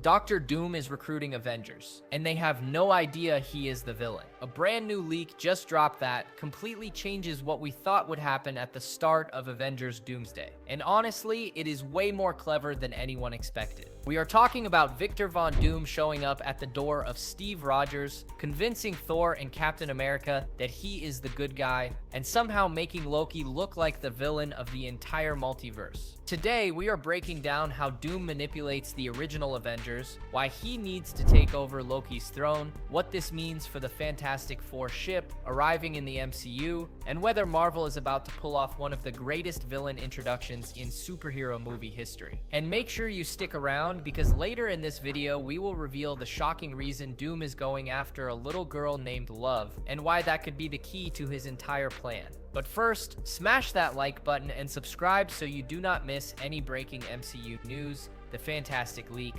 Dr. Doom is recruiting Avengers, and they have no idea he is the villain. A brand new leak just dropped that completely changes what we thought would happen at the start of Avengers Doomsday. And honestly, it is way more clever than anyone expected. We are talking about Victor Von Doom showing up at the door of Steve Rogers, convincing Thor and Captain America that he is the good guy, and somehow making Loki look like the villain of the entire multiverse. Today, we are breaking down how Doom manipulates the original Avengers, why he needs to take over Loki's throne, what this means for the Fantastic Four ship arriving in the MCU, and whether Marvel is about to pull off one of the greatest villain introductions in superhero movie history. And make sure you stick around, because later in this video, we will reveal the shocking reason Doom is going after a little girl named Love, and why that could be the key to his entire plan. But first, smash that like button and subscribe so you do not miss any breaking MCU news. The fantastic leak.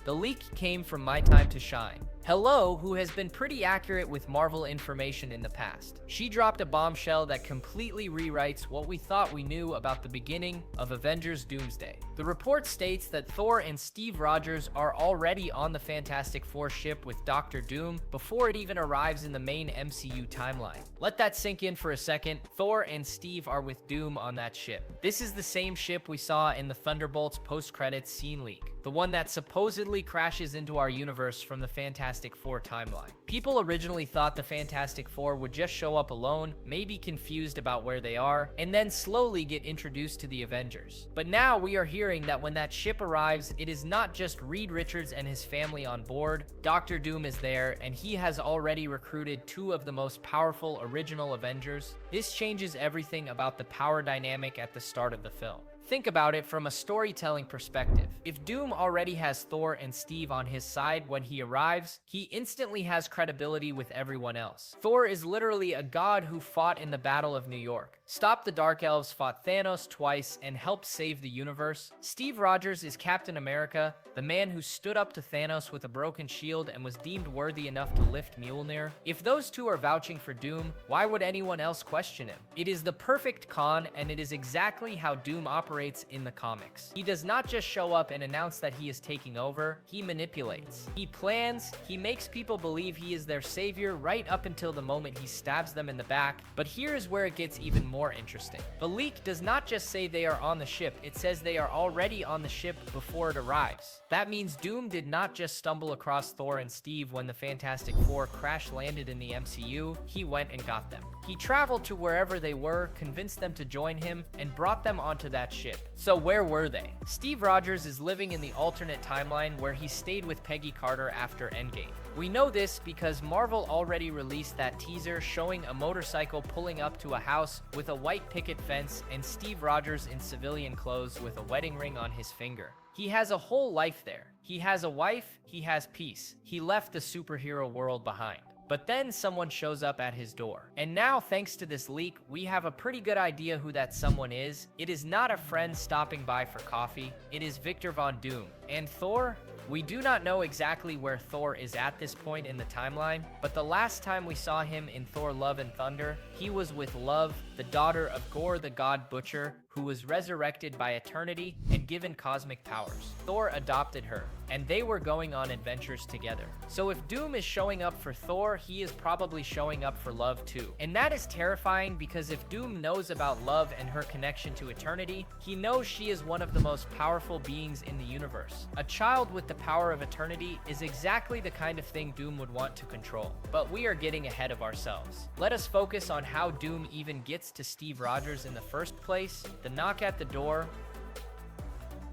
The leak came from My Time to Shine. Hello, who has been pretty accurate with Marvel information in the past. She dropped a bombshell that completely rewrites what we thought we knew about the beginning of Avengers Doomsday. The report states that Thor and Steve Rogers are already on the Fantastic Four ship with Dr. Doom before it even arrives in the main MCU timeline. Let that sink in for a second. Thor and Steve are with Doom on that ship. This is the same ship we saw in the Thunderbolts post-credits scene leak, the one that supposedly crashes into our universe from the Fantastic Four timeline. People originally thought the Fantastic Four would just show up alone, maybe confused about where they are, and then slowly get introduced to the Avengers. But now we are hearing that when that ship arrives, it is not just Reed Richards and his family on board. Dr. Doom is there, and he has already recruited two of the most powerful original Avengers. This changes everything about the power dynamic at the start of the film. Think about it from a storytelling perspective. If Doom already has Thor and Steve on his side when he arrives, he instantly has credibility with everyone else. Thor is literally a god who fought in the Battle of New York, stopped the Dark Elves, fought Thanos twice, and helped save the universe. Steve Rogers is Captain America, the man who stood up to Thanos with a broken shield and was deemed worthy enough to lift Mjolnir. If those two are vouching for Doom, why would anyone else question him? It is the perfect con, and it is exactly how Doom operates in the comics. He does not just show up and announce that he is taking over, he manipulates. He plans, he makes people believe he is their savior right up until the moment he stabs them in the back. But here is where it gets even more interesting. The leak does not just say they are on the ship, it says they are already on the ship before it arrives. That means Doom did not just stumble across Thor and Steve when the Fantastic Four crash landed in the MCU, he went and got them. He traveled to wherever they were, convinced them to join him, and brought them onto that ship. So where were they? Steve Rogers is living in the alternate timeline where he stayed with Peggy Carter after Endgame. We know this because Marvel already released that teaser showing a motorcycle pulling up to a house with a white picket fence and Steve Rogers in civilian clothes with a wedding ring on his finger. He has a whole life there. He has a wife, he has peace. He left the superhero world behind. But then someone shows up at his door. And now, thanks to this leak, we have a pretty good idea who that someone is. It is not a friend stopping by for coffee. It is Victor Von Doom. And Thor? We do not know exactly where Thor is at this point in the timeline, but the last time we saw him in Thor Love and Thunder, he was with Love, the daughter of Gore the God Butcher, who was resurrected by Eternity and given cosmic powers. Thor adopted her, and they were going on adventures together. So if Doom is showing up for Thor, he is probably showing up for Love too. And that is terrifying because if Doom knows about Love and her connection to Eternity, he knows she is one of the most powerful beings in the universe. A child with the power of Eternity is exactly the kind of thing Doom would want to control. But we are getting ahead of ourselves. Let us focus on how Doom even gets to Steve Rogers in the first place. The knock at the door.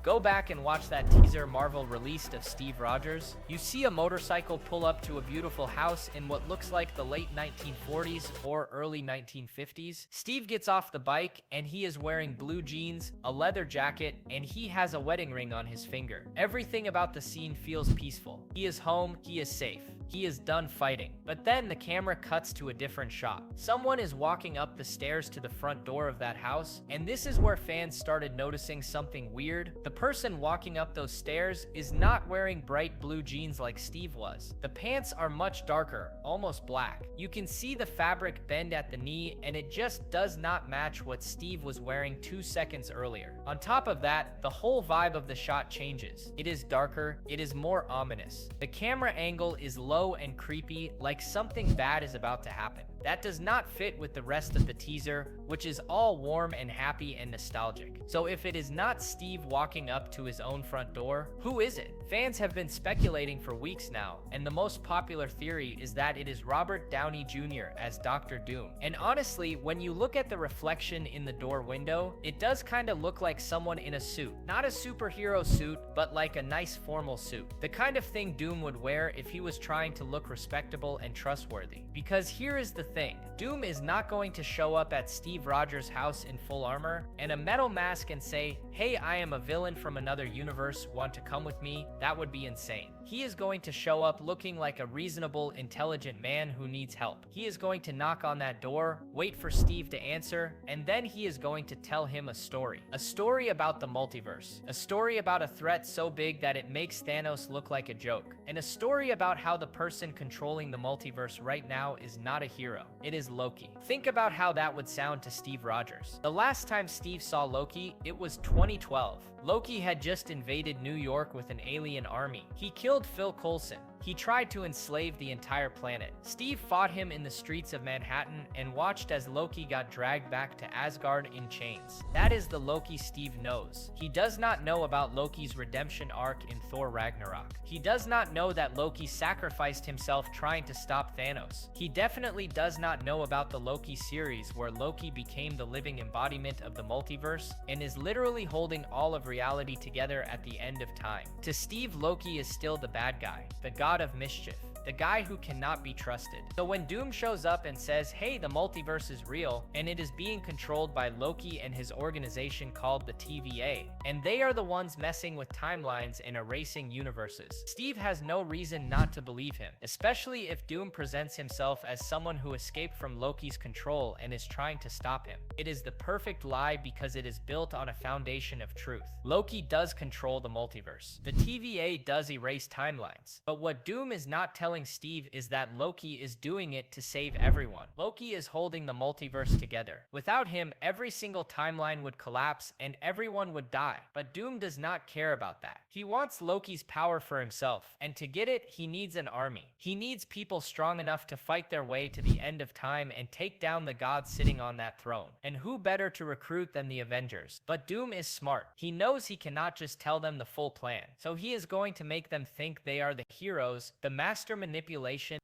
Go back and watch that teaser Marvel released of Steve Rogers. You see a motorcycle pull up to a beautiful house in what looks like the late 1940s or early 1950s. Steve gets off the bike and he is wearing blue jeans, a leather jacket, and he has a wedding ring on his finger. Everything about the scene feels peaceful. He is home, he is safe. He is done fighting. But then the camera cuts to a different shot. Someone is walking up the stairs to the front door of that house, and this is where fans started noticing something weird. The person walking up those stairs is not wearing bright blue jeans like Steve was. The pants are much darker, almost black. You can see the fabric bend at the knee, and it just does not match what Steve was wearing 2 seconds earlier. On top of that, the whole vibe of the shot changes. It is darker, it is more ominous. The camera angle is low and creepy, like something bad is about to happen. That does not fit with the rest of the teaser, which is all warm and happy and nostalgic. So if it is not Steve walking up to his own front door, who is it? Fans have been speculating for weeks now, and the most popular theory is that it is Robert Downey Jr. as Dr. Doom. And honestly, when you look at the reflection in the door window, it does kind of look like someone in a suit. Not a superhero suit, but like a nice formal suit. The kind of thing Doom would wear if he was trying to look respectable and trustworthy. Because here is the thing, Doom is not going to show up at Steve Rogers' house in full armor and a metal mask and say, "Hey, I am a villain from another universe, want to come with me?" That would be insane. He is going to show up looking like a reasonable, intelligent man who needs help. He is going to knock on that door, wait for Steve to answer, and then he is going to tell him a story. A story about the multiverse. A story about a threat so big that it makes Thanos look like a joke. And a story about how the person controlling the multiverse right now is not a hero. It is Loki. Think about how that would sound to Steve Rogers. The last time Steve saw Loki, it was 2012. Loki had just invaded New York with an alien army. He killed Phil Coulson. He tried to enslave the entire planet. Steve fought him in the streets of Manhattan and watched as Loki got dragged back to Asgard in chains. That is the Loki Steve knows. He does not know about Loki's redemption arc in Thor Ragnarok. He does not know that Loki sacrificed himself trying to stop Thanos. He definitely does not know about the Loki series where Loki became the living embodiment of the multiverse and is literally holding all of reality together at the end of time. To Steve, Loki is still the bad guy, the god of mischief, the guy who cannot be trusted. So when Doom shows up and says, "Hey, the multiverse is real, and it is being controlled by Loki and his organization called the TVA, and they are the ones messing with timelines and erasing universes," Steve has no reason not to believe him, especially if Doom presents himself as someone who escaped from Loki's control and is trying to stop him. It is the perfect lie because it is built on a foundation of truth. Loki does control the multiverse. The TVA does erase timelines. But what Doom is not telling Steve is that Loki is doing it to save everyone. Loki is holding the multiverse together. Without him, every single timeline would collapse and everyone would die. But Doom does not care about that. He wants Loki's power for himself, and to get it, he needs an army. He needs people strong enough to fight their way to the end of time and take down the god sitting on that throne. And who better to recruit than the Avengers? But Doom is smart. He knows he cannot just tell them the full plan. So he is going to make them think they are the heroes, the master manipulation.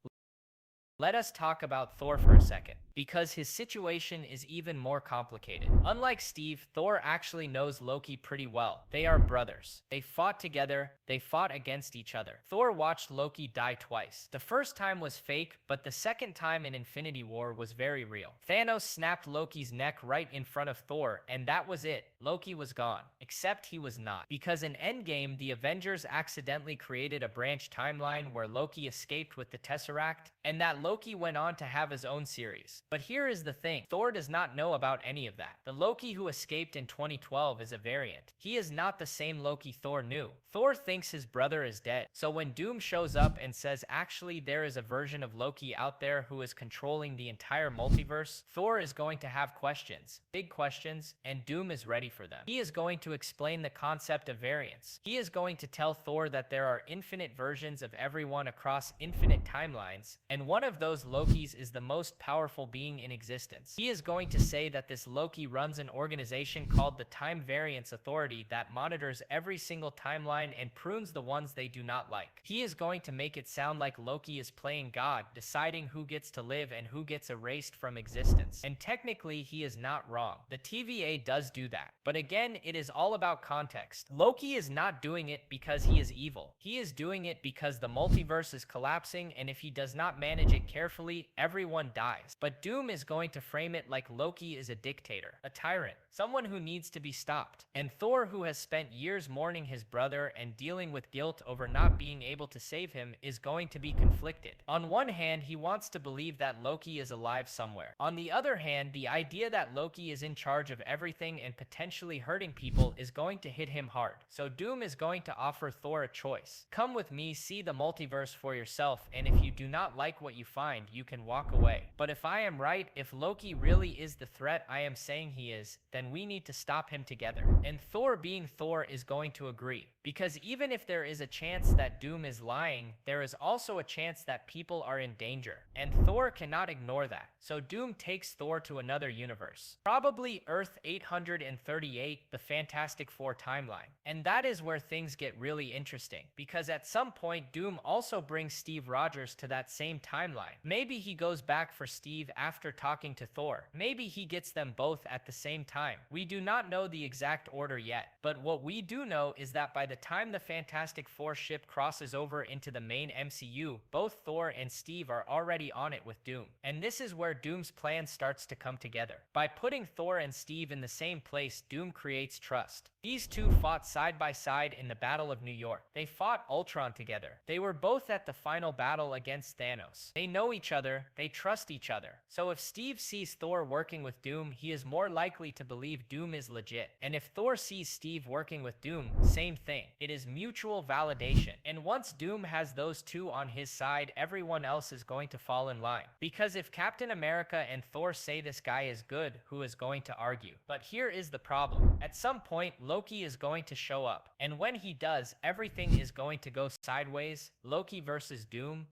Let us talk about Thor for a second, because his situation is even more complicated. Unlike Steve, Thor actually knows Loki pretty well. They are brothers. They fought together. They fought against each other. Thor watched Loki die twice. The first time was fake, but the second time in Infinity War was very real. Thanos snapped Loki's neck right in front of Thor, and that was it. Loki was gone. Except he was not. Because in Endgame, the Avengers accidentally created a branch timeline where Loki escaped with the Tesseract, and that Loki went on to have his own series. But here is the thing, Thor does not know about any of that. The Loki who escaped in 2012 is a variant. He is not the same Loki Thor knew. Thor thinks his brother is dead. So when Doom shows up and says actually there is a version of Loki out there who is controlling the entire multiverse, Thor is going to have questions, big questions, and Doom is ready for them. He is going to explain the concept of variance. He is going to tell Thor that there are infinite versions of everyone across infinite timelines, and one of those Lokis is the most powerful being in existence. He is going to say that this Loki runs an organization called the Time Variance Authority that monitors every single timeline and prunes the ones they do not like. He is going to make it sound like Loki is playing God, deciding who gets to live and who gets erased from existence. And technically, he is not wrong. The TVA does do that. But again, it is all about context. Loki is not doing it because he is evil. He is doing it because the multiverse is collapsing, and if he does not manage it carefully, everyone dies. But Doom is going to frame it like Loki is a dictator, a tyrant, someone who needs to be stopped. And Thor, who has spent years mourning his brother and dealing with guilt over not being able to save him, is going to be conflicted. On one hand, he wants to believe that Loki is alive somewhere. On the other hand, the idea that Loki is in charge of everything and potentially hurting people is going to hit him hard. So Doom is going to offer Thor a choice. Come with me, see the multiverse for yourself, and if you do not like what you find, you can walk away. But if I am right, if Loki really is the threat I am saying he is, then we need to stop him together. And Thor, being Thor, is going to agree. Because even if there is a chance that Doom is lying, there is also a chance that people are in danger. And Thor cannot ignore that. So Doom takes Thor to another universe. Probably Earth 838, the Fantastic Four timeline. And that is where things get really interesting. Because at some point, Doom also brings Steve Rogers to that same timeline. Maybe he goes back for Steve after talking to Thor. Maybe he gets them both at the same time. We do not know the exact order yet. But what we do know is that by the time the Fantastic Four ship crosses over into the main MCU, both Thor and Steve are already on it with Doom. And this is where Doom's plan starts to come together. By putting Thor and Steve in the same place, Doom creates trust. These two fought side by side in the Battle of New York. They fought Ultron together. They were both at the final battle against Thanos. They know each other, they trust each other. So if Steve sees Thor working with Doom, he is more likely to believe Doom is legit. And if Thor sees Steve working with Doom, same thing. It is mutual validation. And once Doom has those two on his side, everyone else is going to fall in line. Because if Captain America and Thor say this guy is good, who is going to argue? But here is the problem. At some point, Loki is going to show up. And when he does, everything is going to go sideways. Loki versus Doom.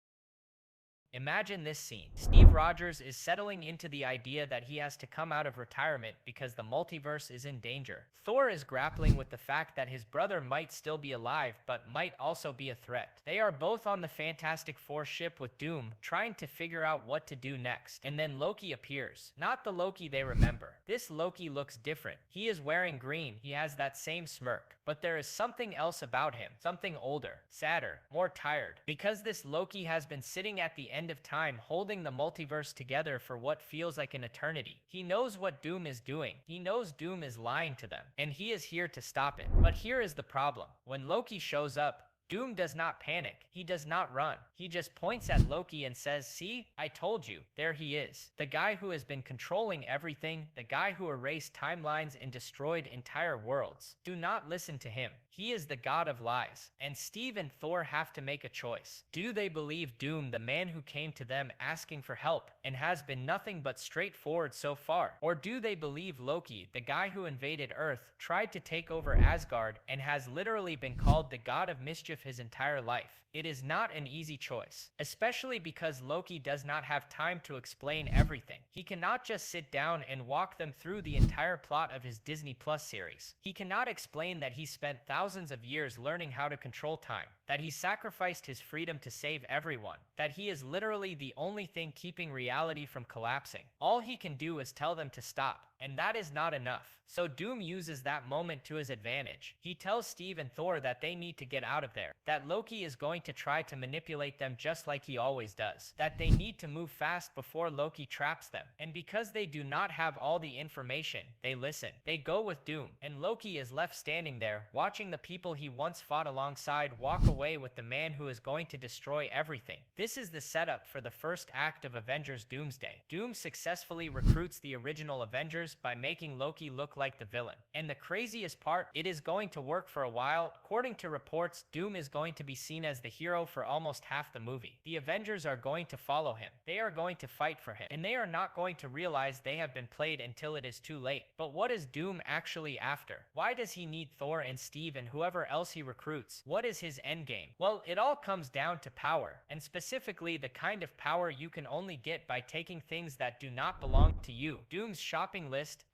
Imagine this scene. Steve Rogers is settling into the idea that he has to come out of retirement because the multiverse is in danger. Thor is grappling with the fact that his brother might still be alive, but might also be a threat. They are both on the Fantastic Four ship with Doom, trying to figure out what to do next. And then Loki appears. Not the Loki they remember. This Loki looks different. He is wearing green. He has that same smirk. But there is something else about him. Something older, sadder, more tired. Because this Loki has been sitting at the end of time holding the multiverse together for what feels like an eternity. He knows what Doom is doing. He knows Doom is lying to them, and he is here to stop it. But here is the problem. When Loki shows up, Doom does not panic. He does not run. He just points at Loki and says, "See, I told you, there he is. The guy who has been controlling everything, the guy who erased timelines and destroyed entire worlds. Do not listen to him. He is the god of lies." And Steve and Thor have to make a choice. Do they believe Doom, the man who came to them asking for help and has been nothing but straightforward so far? Or do they believe Loki, the guy who invaded Earth, tried to take over Asgard, and has literally been called the god of mischief his entire life? It is not an easy choice, especially because Loki does not have time to explain everything. He cannot just sit down and walk them through the entire plot of his Disney Plus series. He cannot explain that he spent thousands of years learning how to control time, that he sacrificed his freedom to save everyone, that he is literally the only thing keeping reality from collapsing. All he can do is tell them to stop, and that is not enough. So Doom uses that moment to his advantage. He tells Steve and Thor that they need to get out of there, that Loki is going to try to manipulate them just like he always does, that they need to move fast before Loki traps them. And because they do not have all the information, they listen. They go with Doom, and Loki is left standing there, watching the people he once fought alongside walk away with the man who is going to destroy everything. This is the setup for the first act of Avengers Doomsday. Doom successfully recruits the original Avengers by making Loki look like the villain. And the craziest part, it is going to work for a while. According to reports, Doom is going to be seen as the hero for almost half the movie. The Avengers are going to follow him. They are going to fight for him. And they are not going to realize they have been played until it is too late. But what is Doom actually after? Why does he need Thor and Steve and whoever else he recruits? What is his endgame? Well, it all comes down to power. And specifically the kind of power you can only get by taking things that do not belong to you. Doom's shopping list.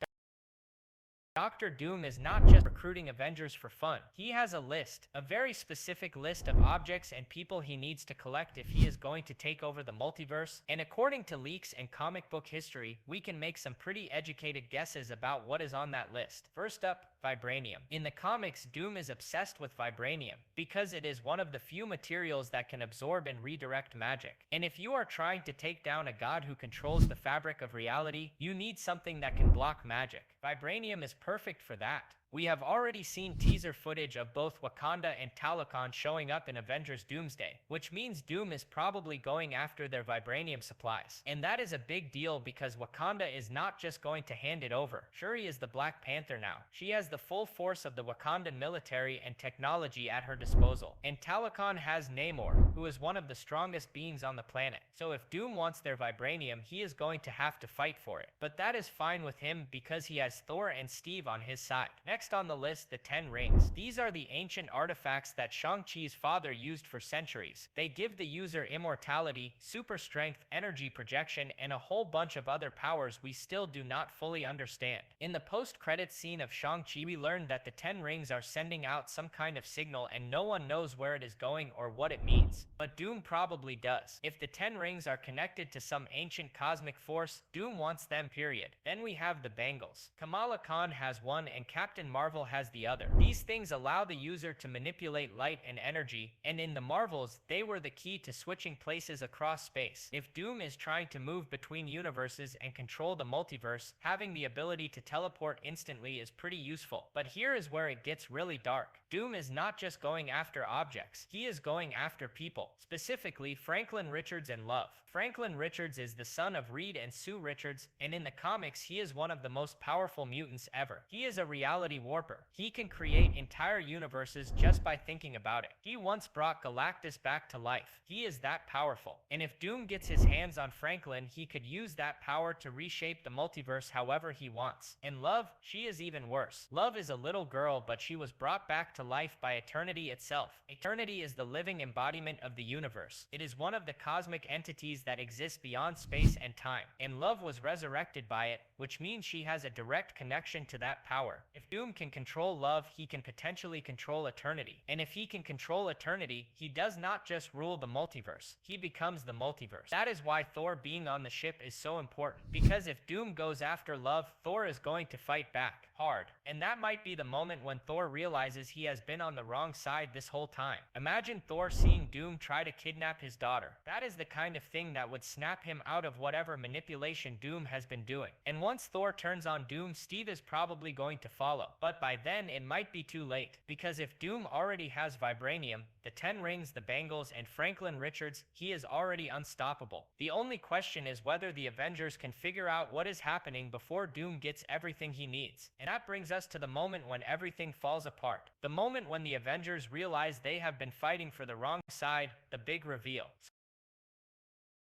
Dr. Doom is not just recruiting Avengers for fun. He has a list, a very specific list of objects and people he needs to collect if he is going to take over the multiverse. And according to leaks and comic book history, we can make some pretty educated guesses about what is on that list. First up, Vibranium. In the comics, Doom is obsessed with vibranium because it is one of the few materials that can absorb and redirect magic. And if you are trying to take down a god who controls the fabric of reality, you need something that can block magic. Vibranium is perfect for that. We have already seen teaser footage of both Wakanda and Talokan showing up in Avengers Doomsday, which means Doom is probably going after their vibranium supplies. And that is a big deal because Wakanda is not just going to hand it over. Shuri is the Black Panther now. She has the full force of the Wakandan military and technology at her disposal. And Talokan has Namor, who is one of the strongest beings on the planet. So if Doom wants their vibranium, he is going to have to fight for it. But that is fine with him because he has Thor and Steve on his side. Next on the list, the 10 Rings. These are the ancient artifacts that Shang-Chi's father used for centuries. They give the user immortality, super strength, energy projection, and a whole bunch of other powers we still do not fully understand. In the post-credits scene of Shang-Chi, we learned that the 10 Rings are sending out some kind of signal and no one knows where it is going or what it means. But Doom probably does. If the 10 Rings are connected to some ancient cosmic force, Doom wants them, period. Then we have the Bangles. Kamala Khan has one and Captain Marvel has the other. These things allow the user to manipulate light and energy, and in the Marvels, they were the key to switching places across space. If Doom is trying to move between universes and control the multiverse, having the ability to teleport instantly is pretty useful. But here is where it gets really dark. Doom is not just going after objects, he is going after people, specifically Franklin Richards and Love. Franklin Richards is the son of Reed and Sue Richards, and in the comics he is one of the most powerful mutants ever. He is a reality warper. He can create entire universes just by thinking about it. He once brought Galactus back to life. He is that powerful. And if Doom gets his hands on Franklin, he could use that power to reshape the multiverse however he wants. And Love, she is even worse. Love is a little girl, but she was brought back to life by Eternity itself. Eternity is the living embodiment of the universe. It is one of the cosmic entities that exist beyond space and time. And Love was resurrected by it, which means she has a direct connection to that power. If Doom can control Love, he can potentially control Eternity. And if he can control Eternity, he does not just rule the multiverse, he becomes the multiverse. That is why Thor being on the ship is so important. Because if Doom goes after Love, Thor is going to fight back hard. And that might be the moment when Thor realizes he has been on the wrong side this whole time. Imagine Thor seeing Doom try to kidnap his daughter. That is the kind of thing that would snap him out of whatever manipulation Doom has been doing. And once Thor turns on Doom, Steve is probably going to follow. But by then, it might be too late. Because if Doom already has vibranium, the 10 Rings, the Bangles, and Franklin Richards, he is already unstoppable. The only question is whether the Avengers can figure out what is happening before Doom gets everything he needs. And that brings us to the moment when everything falls apart. The moment when the Avengers realize they have been fighting for the wrong side, the big reveal.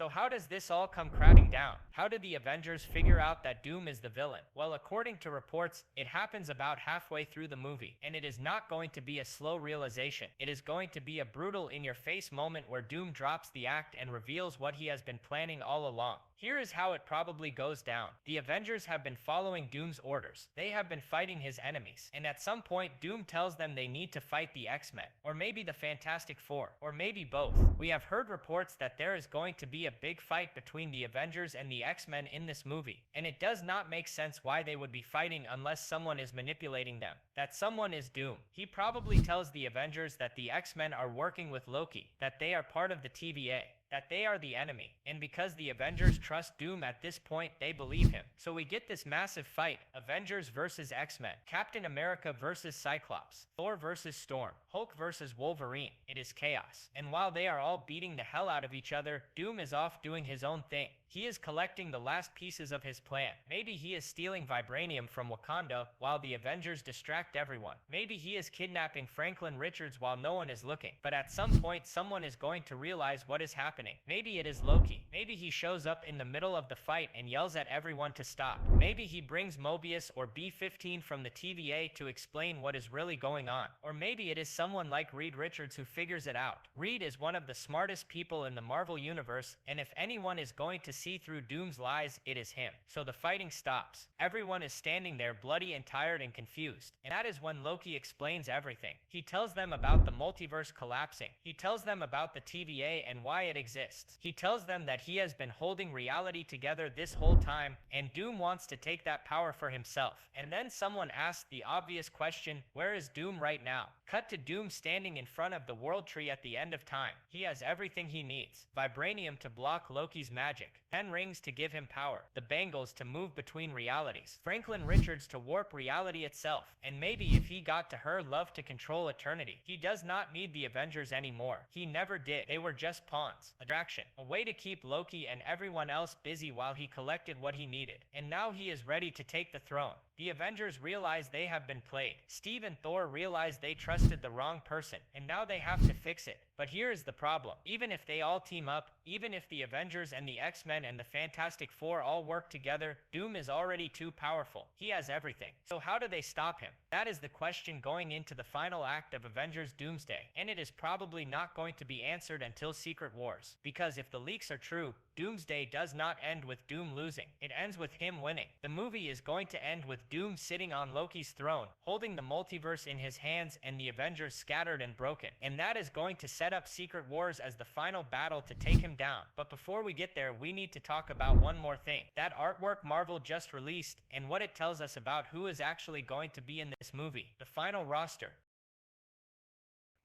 So how does this all come crashing down? How did the Avengers figure out that Doom is the villain? Well, according to reports, it happens about halfway through the movie, and it is not going to be a slow realization. It is going to be a brutal in-your-face moment where Doom drops the act and reveals what he has been planning all along. Here is how it probably goes down. The Avengers have been following Doom's orders. They have been fighting his enemies. And at some point, Doom tells them they need to fight the X-Men. Or maybe the Fantastic Four. Or maybe both. We have heard reports that there is going to be a big fight between the Avengers and the X-Men in this movie. And it does not make sense why they would be fighting unless someone is manipulating them. That someone is Doom. He probably tells the Avengers that the X-Men are working with Loki. That they are part of the TVA. That they are the enemy, and because the Avengers trust Doom at this point, they believe him. So we get this massive fight, Avengers versus X-Men, Captain America versus Cyclops, Thor versus Storm, Hulk versus Wolverine. It is chaos. And while they are all beating the hell out of each other, Doom is off doing his own thing. He is collecting the last pieces of his plan. Maybe he is stealing vibranium from Wakanda while the Avengers distract everyone. Maybe he is kidnapping Franklin Richards while no one is looking. But at some point, someone is going to realize what is happening. Maybe it is Loki. Maybe he shows up in the middle of the fight and yells at everyone to stop. Maybe he brings Mobius or B-15 from the TVA to explain what is really going on. Or maybe it is someone like Reed Richards who figures it out. Reed is one of the smartest people in the Marvel Universe, and if anyone is going to see see through Doom's lies, it is him. So the fighting stops. Everyone is standing there bloody and tired and confused. And that is when Loki explains everything. He tells them about the multiverse collapsing. He tells them about the TVA and why it exists. He tells them that he has been holding reality together this whole time, and Doom wants to take that power for himself. And then someone asks the obvious question, where is Doom right now? Cut to Doom standing in front of the World Tree at the end of time. He has everything he needs. Vibranium to block Loki's magic, 10 rings to give him power, the bangles to move between realities, Franklin Richards to warp reality itself, and maybe if he got to her love to control eternity. He does not need the Avengers anymore. He never did. They were just pawns. A distraction. A way to keep Loki and everyone else busy while he collected what he needed. And now he is ready to take the throne. The Avengers realize they have been played. Steve and Thor realize they trusted the wrong person, and now they have to fix it. But here is the problem. Even if they all team up, even if the Avengers and the X-Men and the Fantastic Four all work together, Doom is already too powerful. He has everything. So how do they stop him? That is the question going into the final act of Avengers Doomsday, and it is probably not going to be answered until Secret Wars. Because if the leaks are true, Doomsday does not end with Doom losing. It ends with him winning. The movie is going to end with Doom sitting on Loki's throne, holding the multiverse in his hands and the Avengers scattered and broken. And that is going to set up Secret Wars as the final battle to take him down. But before we get there, we need to talk about one more thing. That artwork Marvel just released and what it tells us about who is actually going to be in this movie. The final roster.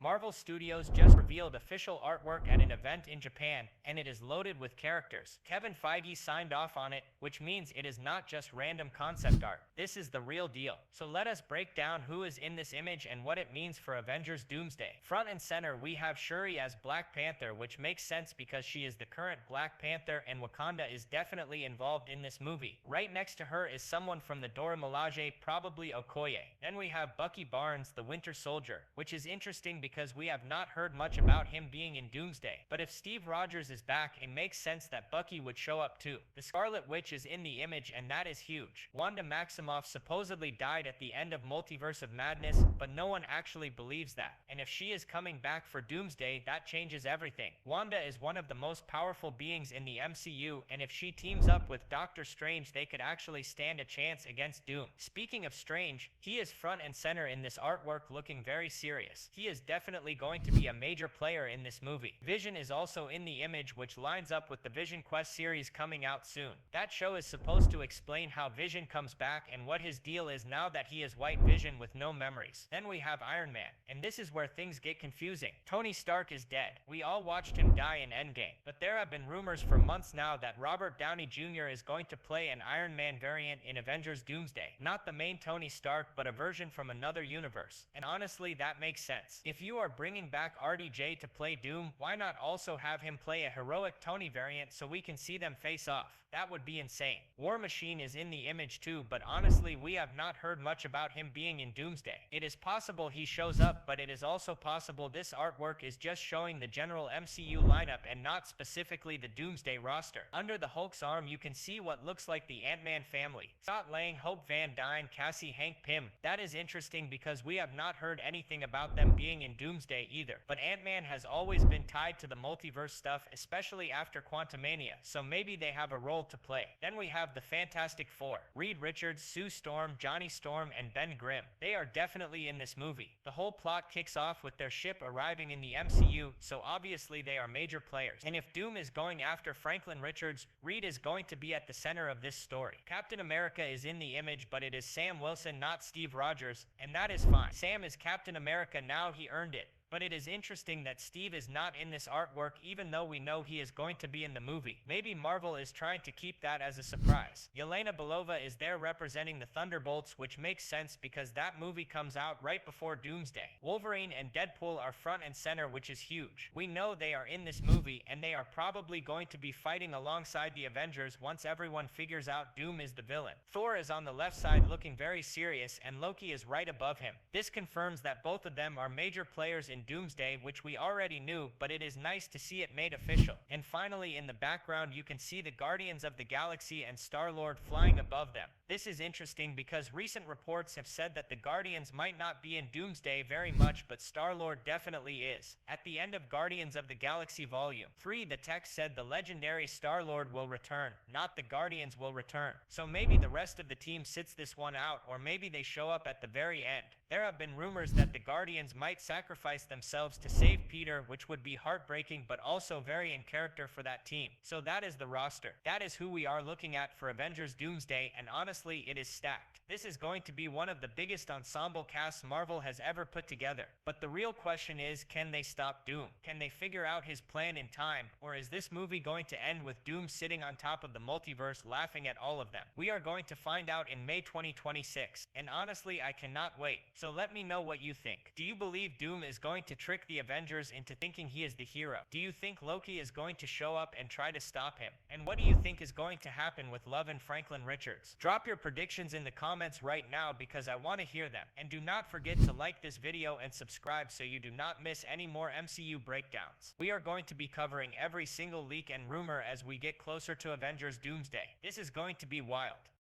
Marvel Studios just revealed official artwork at an event in Japan, and it is loaded with characters. Kevin Feige signed off on it, which means it is not just random concept art. This is the real deal. So let us break down who is in this image and what it means for Avengers Doomsday. Front and center, we have Shuri as Black Panther, which makes sense because she is the current Black Panther and Wakanda is definitely involved in this movie. Right next to her is someone from the Dora Milaje, probably Okoye. Then we have Bucky Barnes, the Winter Soldier, which is interesting because we have not heard much about him being in Doomsday. But if Steve Rogers is back, it makes sense that Bucky would show up too. The Scarlet Witch is in the image, and that is huge. Wanda Maximoff supposedly died at the end of Multiverse of Madness, but no one actually believes that. And if she is coming back for Doomsday, that changes everything. Wanda is one of the most powerful beings in the MCU, and if she teams up with Doctor Strange, they could actually stand a chance against Doom. Speaking of Strange, he is front and center in this artwork looking very serious. He is definitely going to be a major player in this movie. Vision is also in the image, which lines up with the Vision Quest series coming out soon. That show is supposed to explain how Vision comes back and what his deal is now that he is White Vision with no memories. Then we have Iron Man, and this is where things get confusing. Tony Stark is dead. We all watched him die in Endgame, but there have been rumors for months now that Robert Downey Jr. is going to play an Iron Man variant in Avengers Doomsday. Not the main Tony Stark, but a version from another universe. And honestly, that makes sense. If you are bringing back RDJ to play Doom, why not also have him play a heroic Tony variant so we can see them face off? That would be insane. War Machine is in the image too, but honestly we have not heard much about him being in Doomsday. It is possible he shows up, but it is also possible this artwork is just showing the general MCU lineup and not specifically the Doomsday roster. Under the Hulk's arm you can see what looks like the Ant-Man family. Scott Lang, Hope Van Dyne, Cassie, Hank Pym. That is interesting because we have not heard anything about them being in Doomsday either. But Ant-Man has always been tied to the multiverse stuff, especially after Quantumania, so maybe they have a role to play. Then we have the Fantastic Four. Reed Richards, Sue Storm, Johnny Storm, and Ben Grimm. They are definitely in this movie. The whole plot kicks off with their ship arriving in the MCU, so obviously they are major players. And if Doom is going after Franklin Richards, Reed is going to be at the center of this story. Captain America is in the image, but it is Sam Wilson, not Steve Rogers, and that is fine. Sam is Captain America now, he earned it. But it is interesting that Steve is not in this artwork even though we know he is going to be in the movie. Maybe Marvel is trying to keep that as a surprise. Yelena Belova is there representing the Thunderbolts, which makes sense because that movie comes out right before Doomsday. Wolverine and Deadpool are front and center, which is huge. We know they are in this movie and they are probably going to be fighting alongside the Avengers once everyone figures out Doom is the villain. Thor is on the left side looking very serious and Loki is right above him. This confirms that both of them are major players in in Doomsday, which we already knew, but it is nice to see it made official. And finally, in the background you can see the Guardians of the Galaxy and Star-Lord flying above them. This is interesting because recent reports have said that the Guardians might not be in Doomsday very much, but Star-Lord definitely is. At the end of Guardians of the Galaxy Volume 3, the text said the legendary Star-Lord will return, not the Guardians will return. So maybe the rest of the team sits this one out, or maybe they show up at the very end. There have been rumors that the Guardians might sacrifice themselves to save Peter, which would be heartbreaking but also very in character for that team. So that is the roster. That is who we are looking at for Avengers Doomsday, and honestly, it is stacked. This is going to be one of the biggest ensemble casts Marvel has ever put together. But the real question is, can they stop Doom? Can they figure out his plan in time? Or is this movie going to end with Doom sitting on top of the multiverse laughing at all of them? We are going to find out in May 2026, and honestly, I cannot wait. So let me know what you think. Do you believe Doom is going to trick the Avengers into thinking he is the hero? Do you think Loki is going to show up and try to stop him? And what do you think is going to happen with Love and Franklin Richards? Drop your predictions in the comments right now because I want to hear them. And do not forget to like this video and subscribe so you do not miss any more MCU breakdowns. We are going to be covering every single leak and rumor as we get closer to Avengers Doomsday. This is going to be wild.